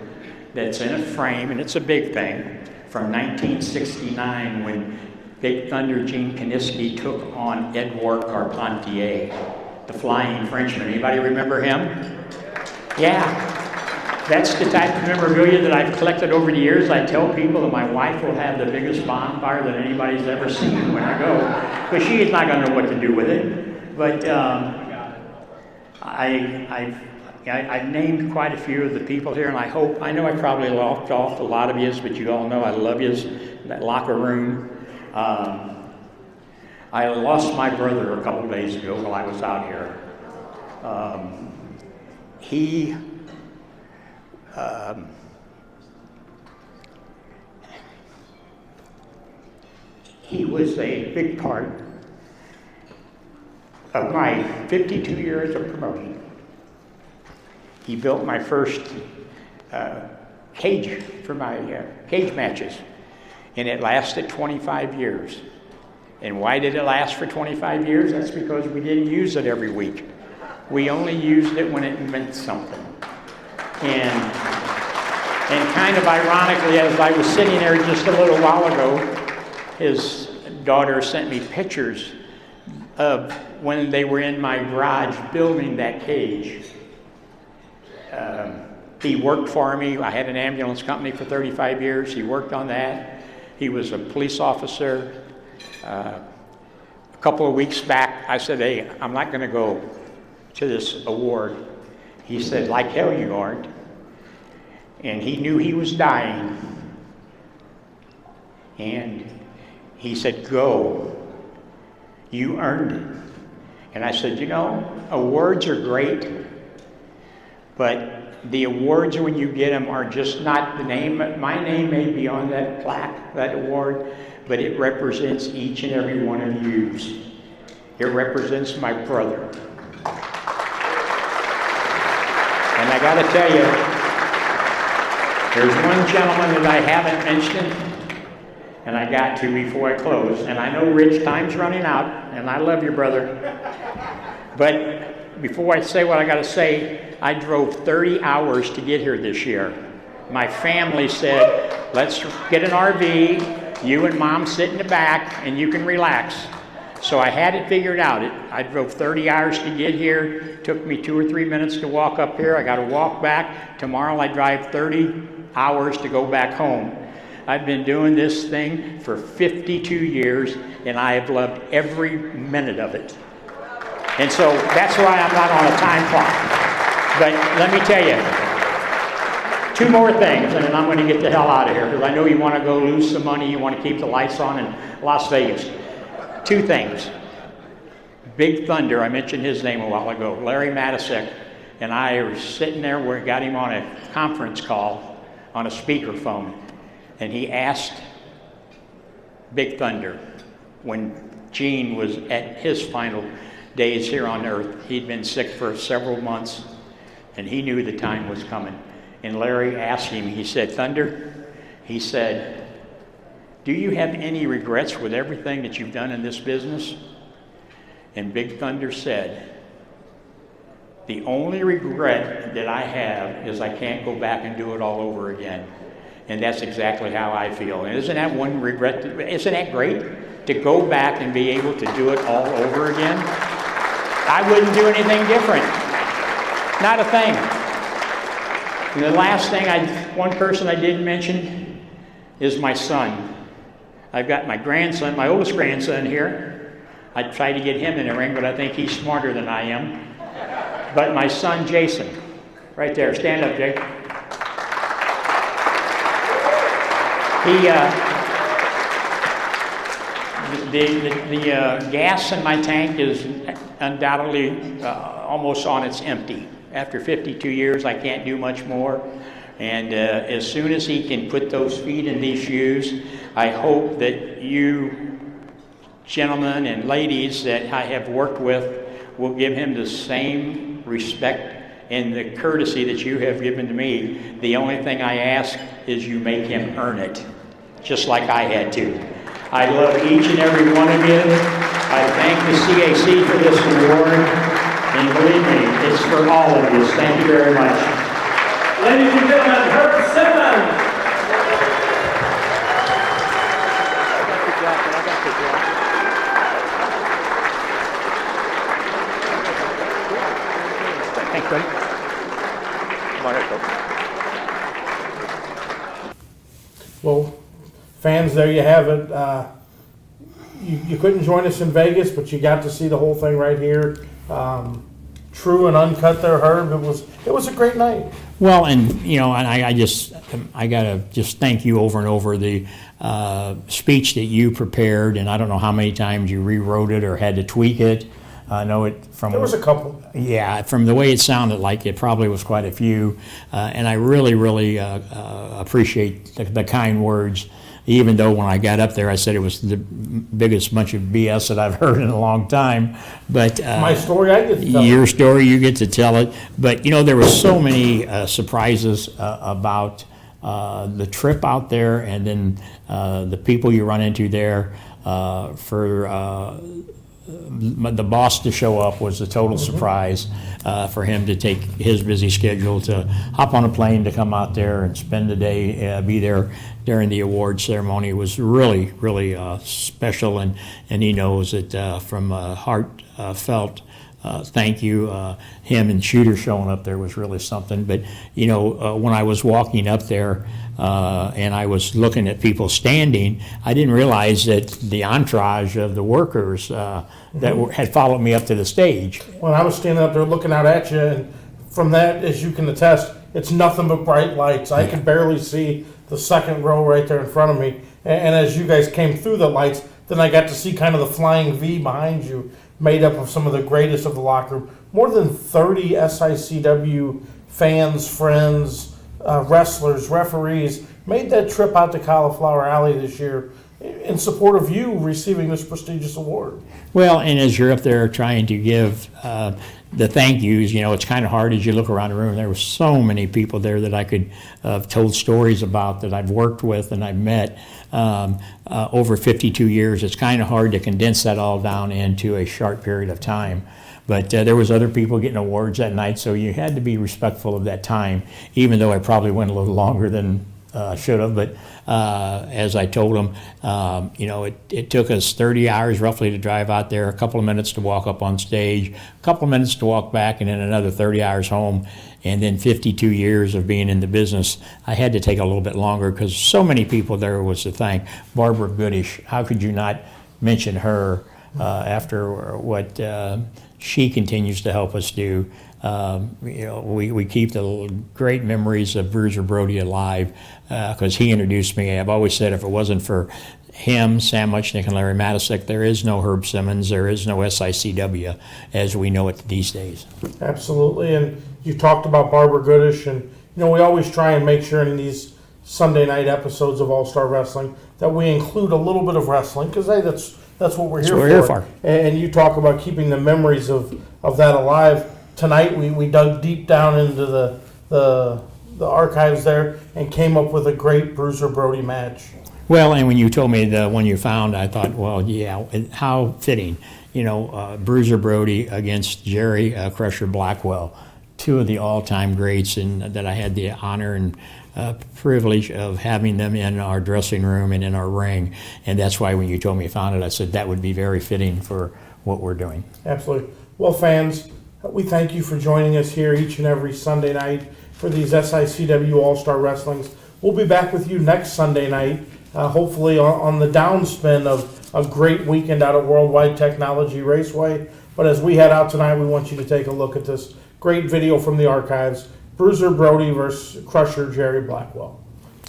that's in a frame, and it's a big thing, from 1969, when Big Thunder Gene Kiniski took on Edouard Carpentier, the Flying Frenchman. Anybody remember him? Yeah. That's the type of memorabilia that I've collected over the years. I tell people that my wife will have the biggest bonfire that anybody's ever seen when I go, because she is not going to know what to do with it. But I've named quite a few of the people here, and I know I probably locked off a lot of yous, but you all know I love yous in that locker room. I lost my brother a couple days ago while I was out here. He was a big part of my 52 years of promotion. He built my first cage for my cage matches, and it lasted 25 years. And why did it last for 25 years? That's because we didn't use it every week. We only used it when it meant something. And kind of ironically, as I was sitting there just a little while ago, his daughter sent me pictures of when they were in my garage building that cage. He worked for me. I had an ambulance company for 35 years. He worked on that. He was a police officer. A couple of weeks back, I said, hey, I'm not going to go to this award. He said, like hell you aren't. And he knew he was dying. And he said, go. You earned it. And I said, you know, awards are great, but the awards, when you get them, are just not the name. My name may be on that plaque, that award, but it represents each and every one of you. It represents my brother. And I got to tell you, there's one gentleman that I haven't mentioned, and I got to before I close. And I know, Rich, time's running out, and I love you, brother. But before I say what I got to say, I drove 30 hours to get here this year. My family said, let's get an RV, you and Mom sit in the back, and you can relax. So I had it figured out. I drove 30 hours to get here. It took me 2 or 3 minutes to walk up here. I got to walk back. Tomorrow I drive 30 hours to go back home. I've been doing this thing for 52 years, and I have loved every minute of it. And so that's why I'm not on a time clock. But let me tell you, 2 more things, and then I'm going to get the hell out of here, because I know you want to go lose some money, you want to keep the lights on in Las Vegas. 2 things. Big Thunder, I mentioned his name a while ago, Larry Matisek, and I were sitting there, we got him on a conference call on a speakerphone, and he asked Big Thunder, when Gene was at his final days here on earth, he'd been sick for several months, and he knew the time was coming. And Larry asked him, he said, Thunder, he said, do you have any regrets with everything that you've done in this business? And Big Thunder said, the only regret that I have is I can't go back and do it all over again. And that's exactly how I feel. And isn't that one regret? Isn't that great? To go back and be able to do it all over again? I wouldn't do anything different. Not a thing. And the last thing, one person I didn't mention is my son. I've got my grandson, my oldest grandson here. I tried to get him in the ring, but I think he's smarter than I am. But my son, Jason, right there. Stand up, Jake. The gas in my tank is undoubtedly almost on its empty. After 52 years, I can't do much more. And as soon as he can put those feet in these shoes, I hope that you gentlemen and ladies that I have worked with will give him the same respect and the courtesy that you have given to me. The only thing I ask is you make him earn it, just like I had to. I love each and every one of you. I thank the CAC for this award, and believe me, it's for all of you. Thank you very much. Ladies and gentlemen, Herb Simmons. Thanks, buddy. Well, fans, there you have it. You couldn't join us in Vegas, but you got to see the whole thing right here. True and uncut there, Herb. It was a great night. Well, and I gotta just thank you over and over. The speech that you prepared, and I don't know how many times you rewrote it or had to tweak it. I know it from. There was a couple. Yeah, from the way it sounded like it probably was quite a few, and I really appreciate the kind words. Even though when I got up there, I said it was the biggest bunch of BS that I've heard in a long time. But my story, I get to tell your story, you get to tell it. But there were so many surprises about the trip out there, and then the people you run into there. For the boss to show up was a total surprise for him to take his busy schedule to hop on a plane to come out there and spend the day, be there during the award ceremony. It was really special, and he knows that from heartfelt thank you. Him and Shooter showing up there was really something. But when I was walking up there and I was looking at people standing, I didn't realize that the entourage of the workers had followed me up to the stage. When I was standing up there looking out at you, and from that, as you can attest, it's nothing but bright lights. I could barely see the second row right there in front of me. And as you guys came through the lights, then I got to see kind of the flying V behind you, made up of some of the greatest of the locker room. More than 30 SICW fans, friends, wrestlers, referees made that trip out to Cauliflower Alley this year in support of you receiving this prestigious award. Well, and as you're up there trying to give the thank yous, it's kind of hard as you look around the room. There were so many people there that I could have told stories about that I've worked with and I've met over 52 years. It's kind of hard to condense that all down into a short period of time. But there was other people getting awards that night, so you had to be respectful of that time, even though I probably went a little longer than should have. But as I told them, it took us 30 hours roughly to drive out there, a couple of minutes to walk up on stage, a couple of minutes to walk back, and then another 30 hours home. And then 52 years of being in the business, I had to take a little bit longer because so many people there was to thank. Barbara Goodish, how could you not mention her after what she continues to help us do. We keep the great memories of Bruiser Brody alive because he introduced me. I've always said if it wasn't for him, Sam Muchnick, and Larry Matysek, there is no Herb Simmons, there is no SICW as we know it these days. Absolutely, and you talked about Barbara Goodish, and we always try and make sure in these Sunday night episodes of All Star Wrestling that we include a little bit of wrestling because that's what we're here for. And you talk about keeping the memories of that alive. Tonight we dug deep down into the archives there and came up with a great Bruiser Brody match. Well, and when you told me the one you found, I thought, well, yeah, how fitting. Bruiser Brody against Jerry Crusher Blackwell, two of the all-time greats, and that I had the honor and privilege of having them in our dressing room and in our ring. And that's why when you told me you found it, I said that would be very fitting for what we're doing. Absolutely. Well, fans, we thank you for joining us here each and every Sunday night for these SICW All-Star Wrestlings. We'll be back with you next Sunday night, hopefully on the downspin of a great weekend out at Worldwide Technology Raceway. But as we head out tonight, we want you to take a look at this great video from the archives, Bruiser Brody versus Crusher Jerry Blackwell.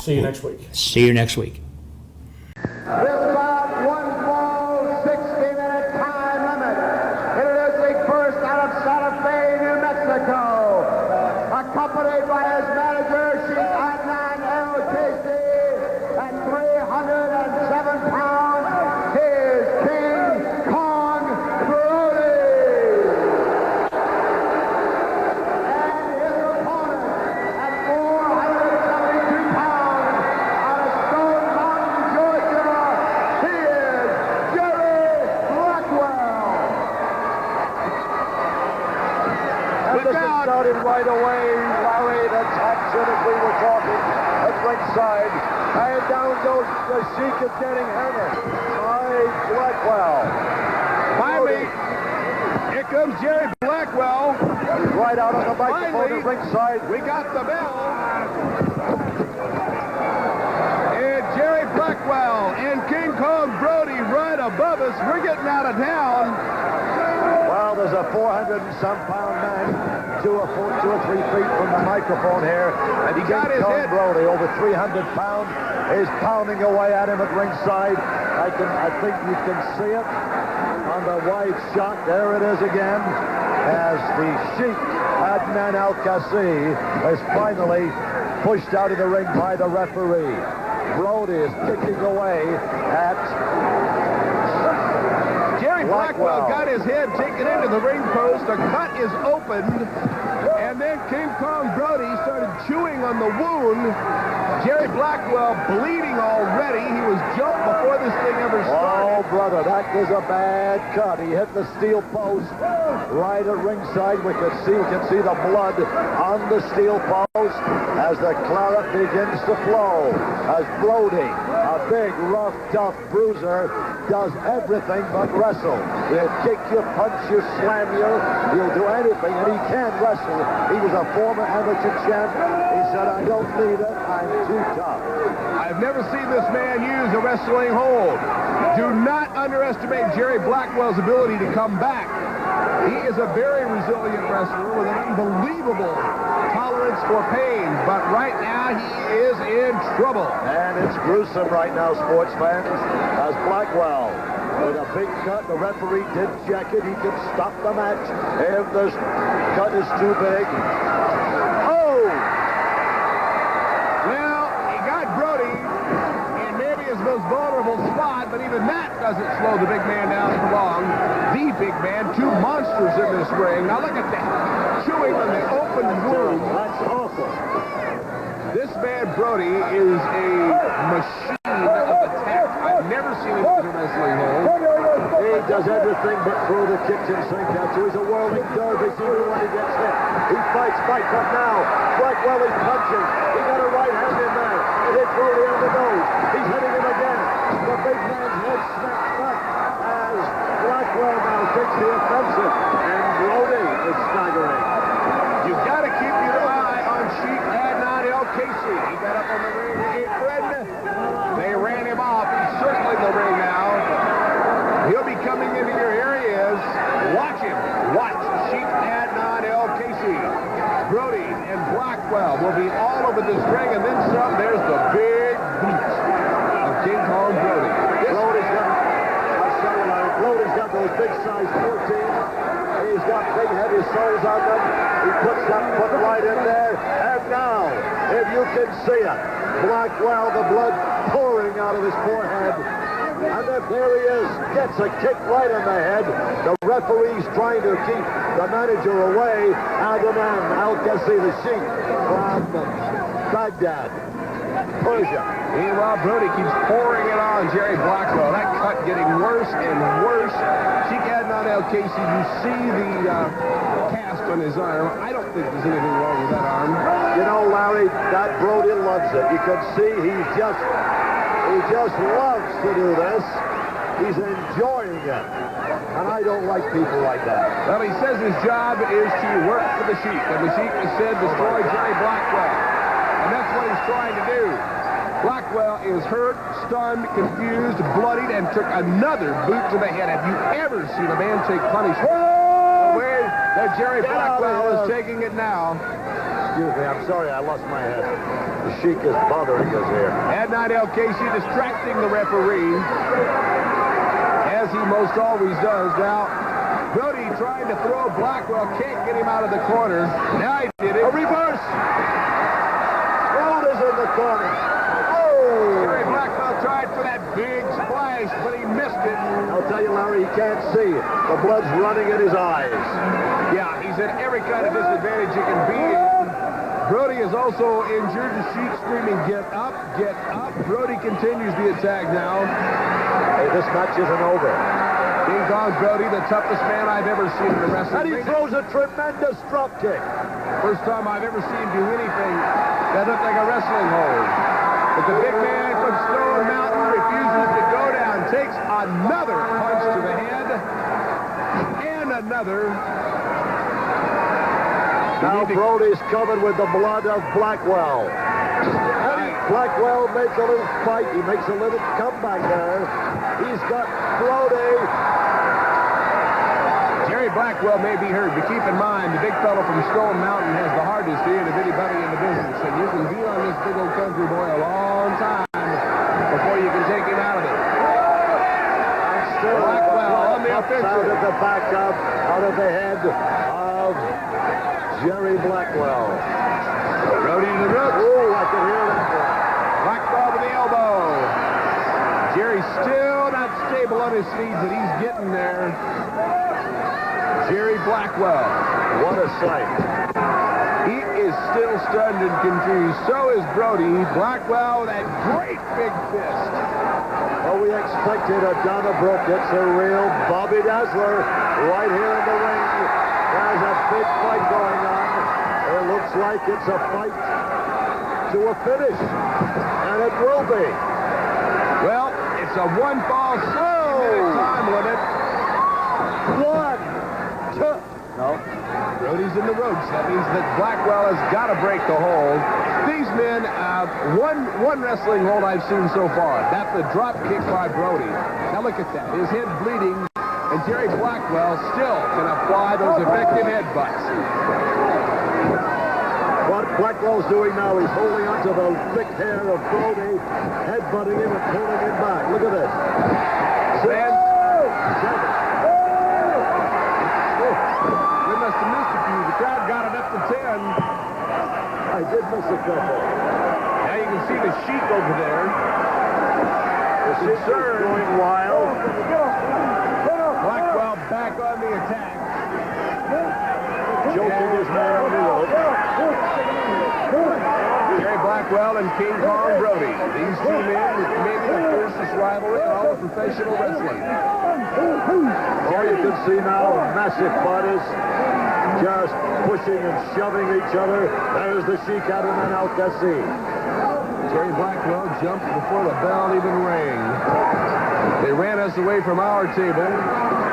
See you next week. See you next week. With about one full 60-minute time limit, introducing first out of Santa Fe, New Mexico, accompanied by his manager, Sheik Adnan El Casey, at 307 pounds, is King Kong Brody. And his opponent at 472 pounds, out of Stone Mountain, Georgia, he is Jerry Blackwell. And this is started right away, Larry. That's action as we were talking at ringside. And down goes the Sheik is getting hammered by Blackwell. Finally, here comes Jerry Blackwell. He's right out on the microphone at ringside. We got the bell. And Jerry Blackwell and King Kong Brody right above us. We're getting out of town. Well, there's a 400 and some pound man, 2 or 3 feet from the microphone here. And He got his head. Brody, over 300 pounds, is pounding away at him at ringside. I think you can see it on the wide shot. There it is again, as the Sheik Adnan Al Qasi is finally pushed out of the ring by the referee. Brody is kicking away at Jerry Blackwell got his head taken into the ring post. A cut is opened. And then King Kong Brody started chewing on the wound. Jerry Blackwell bleeding already. He was jumped before this thing ever started. Oh, brother, that was a bad cut. He hit the steel post right at ringside. We can see the blood on the steel post as the claret begins to flow. As Brody, a big, rough, tough bruiser, does everything but wrestle. He'll kick you, punch you, slam you. He'll do anything, and he can wrestle. He was a former amateur champ. He said, I don't need it. I'm too tough. I've never seen this man use a wrestling hold. Do not underestimate Jerry Blackwell's ability to come back. He is a very resilient wrestler with an unbelievable tolerance for pain, but right now he is in trouble. And it's gruesome right now, sports fans, as Blackwell, with a big cut, the referee did check it. He could stop the match if the cut is too big. Oh! Well, he got Brody in maybe his most vulnerable spot, but even that doesn't slow the big man down for long. The big man, two monsters in this ring. Now look at that, chewing on the open wound. That's awful. This man, Brody, is a machine of attack. I've never seen him use a wrestling hold. He does everything but throw the kitchen sink out. So he's a whirling dervish even when he gets hit. He fights, but now Blackwell is punching. He got a right hand in there. It hit Brody on the nose. He's hitting him again. The big man's head snaps back as Blackwell now takes the offensive. And Brody is staggering. You got to keep your eye on Sheik Adnan El Casey. He got up on the ring apron. They ran him off. He's circling the ring now. He'll be coming into here. Here he is. Watch him. Watch with the string, and then some. There's the big boots of King Kong Brody. Brody's got those big size 14s. He's got big heavy soles on them. He puts that foot right in there. And now, if you can see it, Blackwell, the blood pouring out of his forehead. And then there he is, gets a kick right in the head. The referee's trying to keep the manager away. And the man, Al-Qassi, the Sheik from Baghdad, Persia. Meanwhile, Brody keeps pouring it on Jerry Blackwell. That cut getting worse and worse. Sheik Adnan Al-Qassi, you see the cast on his arm. I don't think there's anything wrong with that arm. You know, Larry, that Brody loves it. You can see he just loves to do this. He's enjoying it. And I don't like people like that. Well, he says his job is to work for the Sheik. And the Sheik has said destroy Jerry Blackwell. And that's what he's trying to do. Blackwell is hurt, stunned, confused, bloodied, and took another boot to the head. Have you ever seen a man take punishment? The way that Jerry Blackwell is taking it now. Excuse me, I'm sorry, I lost my head. The Sheik is bothering us here. Adnan Al-Qassi distracting the referee, as he most always does. Now, Brody trying to throw Blackwell, can't get him out of the corner. Now he did it. A reverse! Broad is in the corner. Jerry Blackwell tried for that big splash, but he missed it. I'll tell you, Larry, he can't see. The blood's running in his eyes. Yeah, he's at every kind of disadvantage you can be in. Brody is also injured. The Sheik screaming, get up, get up. Brody continues the attack now. Hey, this match isn't over. King Kong Brody, the toughest man I've ever seen in the wrestling And he ring. throws a tremendous drop kick. First time I've ever seen him do anything that looked like a wrestling hold. But the big man from Stone Mountain refuses to go down. Takes another punch to the head. And another. Now Brody's covered with the blood of Blackwell. Blackwell makes a little fight. He makes a little comeback there. He's got Brody. Jerry Blackwell may be hurt, but keep in mind, the big fellow from Stone Mountain has the hardest hit of anybody in the business. And you can beat on this big old country boy a long time before you can take him out of it. Still Blackwell on the offensive. Out of the back up, out of the head of Jerry Blackwell. Brody to the ropes. Oh, I can hear that. Blackwell with the elbow. Jerry still not stable on his feet, but he's getting there. Jerry Blackwell. What a sight. He is still stunned and confused. So is Brody. Blackwell with that great big fist. Well, we expected a Donnabrook. It's a real Bobby Dazzler right here in the ring. There's a big fight going on. It looks like it's a fight to a finish. And it will be. Well, it's a one-fall, 60-minute time limit. 1, 2. No. Brody's in the ropes. That means that Blackwell has got to break the hold. These men, one wrestling hold I've seen so far. That's the drop kick by Brody. Now look at that. His head bleeding, and Jerry Blackwell still can apply those effective headbutts. What Blackwell's doing now is holding onto the thick hair of Brody, headbutting him and pulling him back. Look at this. 6, 7. We must have missed a few. The crowd got it up to 10. I did miss a couple. Now you can see the Sheik over there. The Sheik is going wild. Blackwell back on the attack. Choking his man on the rope. Jerry Blackwell and King Kong Brody. These two men with maybe the fiercest rivalry in all of professional wrestling. All you can see now, massive fighters just pushing and shoving each other. There's the Sheik Adnan Al-Qassi. Jerry Blackwell jumped before the bell even rang. They ran us away from our table.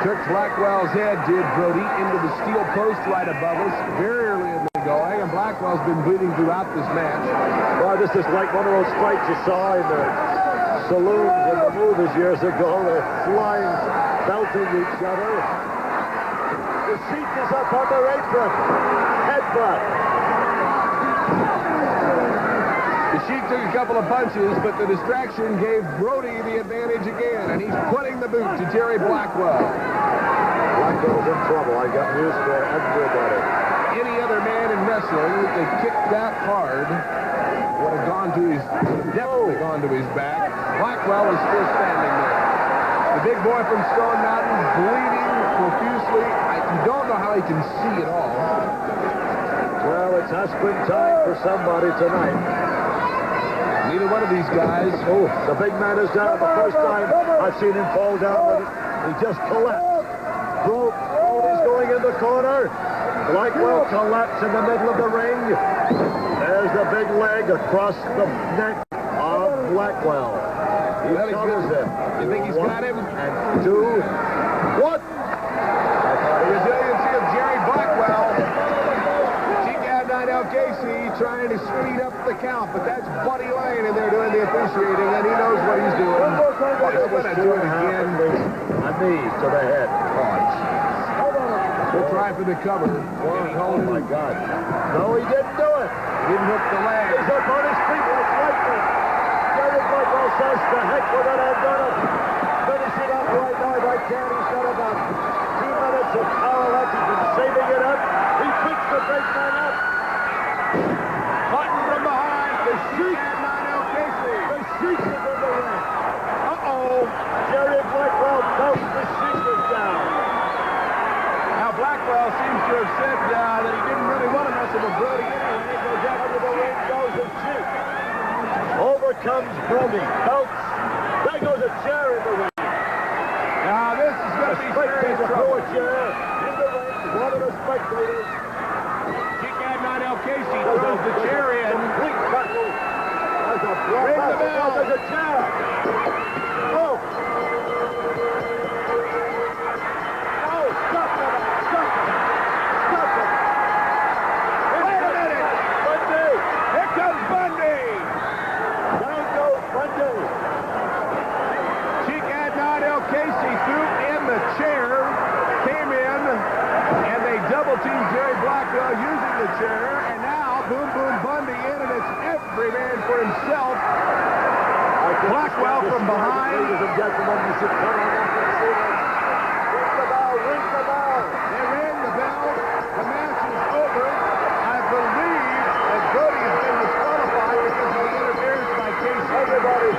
Took Blackwell's head, did Brody, into the steel post right above us. Very early in the going, and Blackwell's been bleeding throughout this match. Well, this is like one of those fights you saw in the saloons in the movies years ago. They're flying, belting each other. The Sheik is up on their apron. Headbutt. The Sheik took a couple of punches, but the distraction gave Brody the advantage again, and he's putting the boot to Jerry Blackwell. Blackwell's in trouble. I got news for everybody. Any other man in wrestling that kicked that hard would have definitely gone to his back. Blackwell is still standing there. The big boy from Stone Mountain bleeding profusely. You don't know how he can see at all. Well, it's aspirin time for somebody tonight. Neither one of these guys. Oh, the big man is down. The first time I've seen him fall down, he just collapsed. Broke. Oh, he's going in the corner. Blackwell collapsed in the middle of the ring. There's the big leg across the neck of Blackwell. He covers him. You think he's got him? And 2, 1. The resiliency of Jerry Blackwell. Now Casey trying to speed up the count, but that's Buddy Lane in there doing the officiating, and he knows what he's doing. He's going to do it again. A knee to the head. We'll try for the cover. Oh, my God. No, he didn't do it. Didn't hook the leg. He's up on his feet like lightning. Jerry Blackwell says, to heck with it, I've done it. Finish it up right now if I can. He's got about 2 minutes of power left. He's been saving it up. He picks the big man up. Button from behind. The Sheik and Nino Casey. The Sheik is in the ring. Jerry Blackwell belts the Sheik is down. Now Blackwell seems to have said that he didn't really want to mess with Brody anyway. He goes out Under the ring goes the Sheik. Over comes Brody. Belts. There goes a chair in the ring. Now this is going to be serious A trouble. chair in the ring. One of the spectators. Casey throws the chair in. Complete battle. There's a Ring the bell. There's a chair. Oh. Oh, stop it. Stop it. Stop it. Wait a minute. Bundy. Here comes Bundy. Down goes Bundy. Sheik Adnan Casey threw in the chair, came in, and they double-teamed Jerry Blackwell using the chair. Boom, boom, Bundy in, and it's every man for himself. Blackwell from behind. Ladies and gentlemen, you should come on up and see this. Ring the bell, ring the bell. They ring the bell. The match is over. I believe that Brody has been disqualified because of the interference by Casey. Everybody